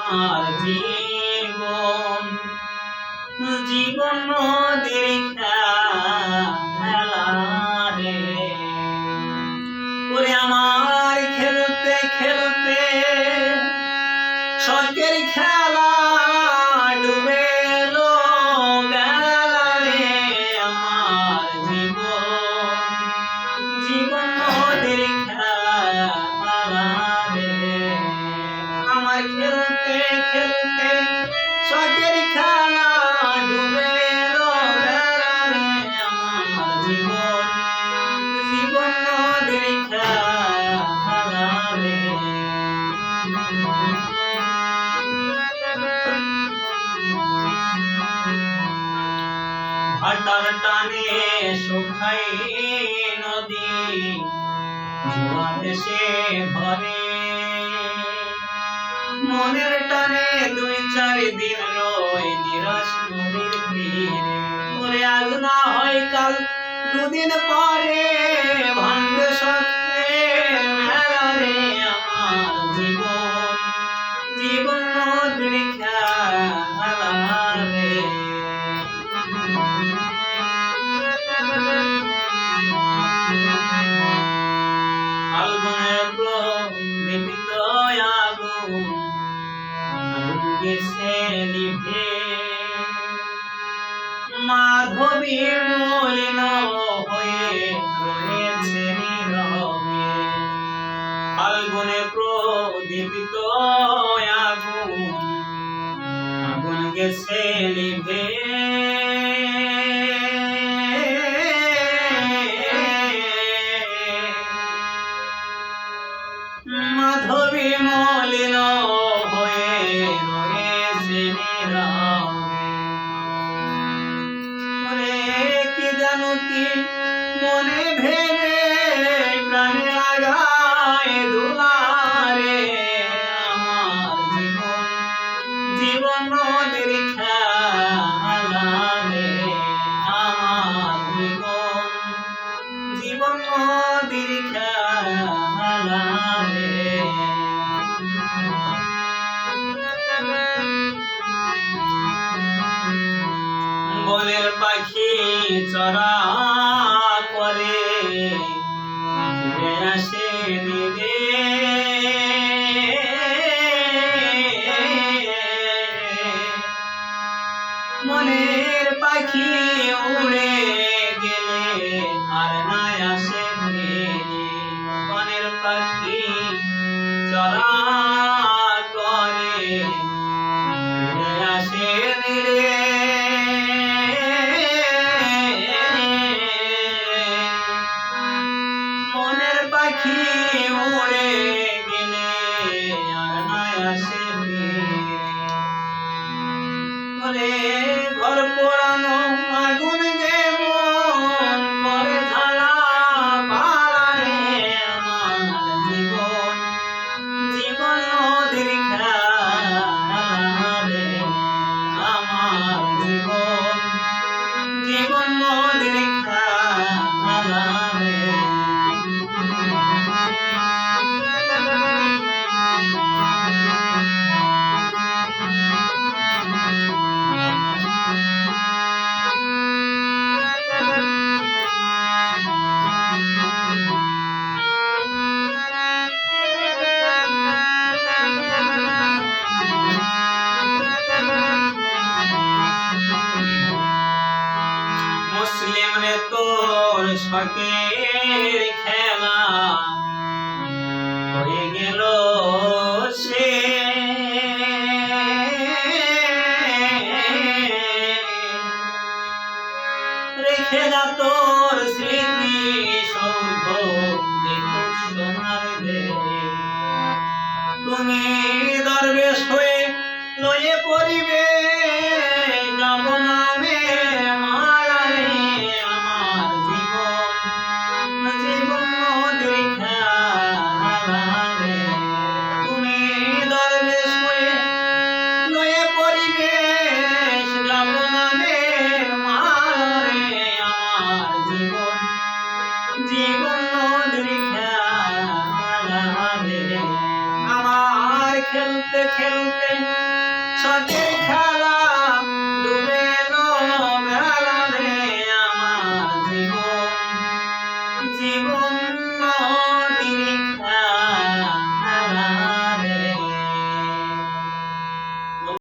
আমার জীবন জীবন নদীর খেলা রে ওরে আমার খেলতে খেলতে শখের খেলা ডুবে এলো গেলা রে আমার জীবন নদীর খেলা রে আমার খেলতে খেলতে শখের খেলা ডুবে এলো গেলা রে আমার জীবন নদীর খেলা রে ভাটার টানে শুকাই নদী জোয়ার এসে ভরে মনের টানে 2-4 দিন রই নিরাশ নদীর তীরে ওরে আজ না হয় কাল 2 দিন পরে ভাঙবে শখের মেলা রে আমার জীবন নদীর খেলা রে ফাল্গুনের প্রদীপ্ত আগুন গেছে নিভে মাধবী মলিন হয়ে রয়েছে নীরবে ফাল্গুনে প্রদীপ্ত আগুন গেছে নিভে মাধবী মলিন হয়ে রয়েছে নীরবে কি জানো কি মনে ভেবে প্রাণে লাগায় দুলারে আমার জীবন নদীর খেলা রে আমার জীবন নদীর খেলা রে বনের পাখি চড়া করে ঘুরে আসে রে মনের পাখি উড়ে গেলে আর না আসে বনের পাখি চড়া করে ঘুরে আসে রে মনের পাখি উড়ে গেলে আর না আসে রে ঘর পোড়ানো আগুন যেমন করে ঝালা পালা রে আমার জীবন নদীর খেলা রে আমার জীবন নদীর খেলা রে মুসলিম রে তোর শখের খেলা হয়ে গেল সে রেখে যা তোর স্মৃতি সৌধ দেখো সোনার দেহে তুমি দরবেশ হয়ে লয়ে পড়িবে যাব নামে মালা রে আমার জীবন নদীর খেলা রে তুমি দরবেশ হয়ে লয়ে পড়িবে যাব নামে মালা রে আমার জীবন নদীর খেলা রে আমার শখের খেলা ডুবে এলো বেলা রে আমার জীবন জীবন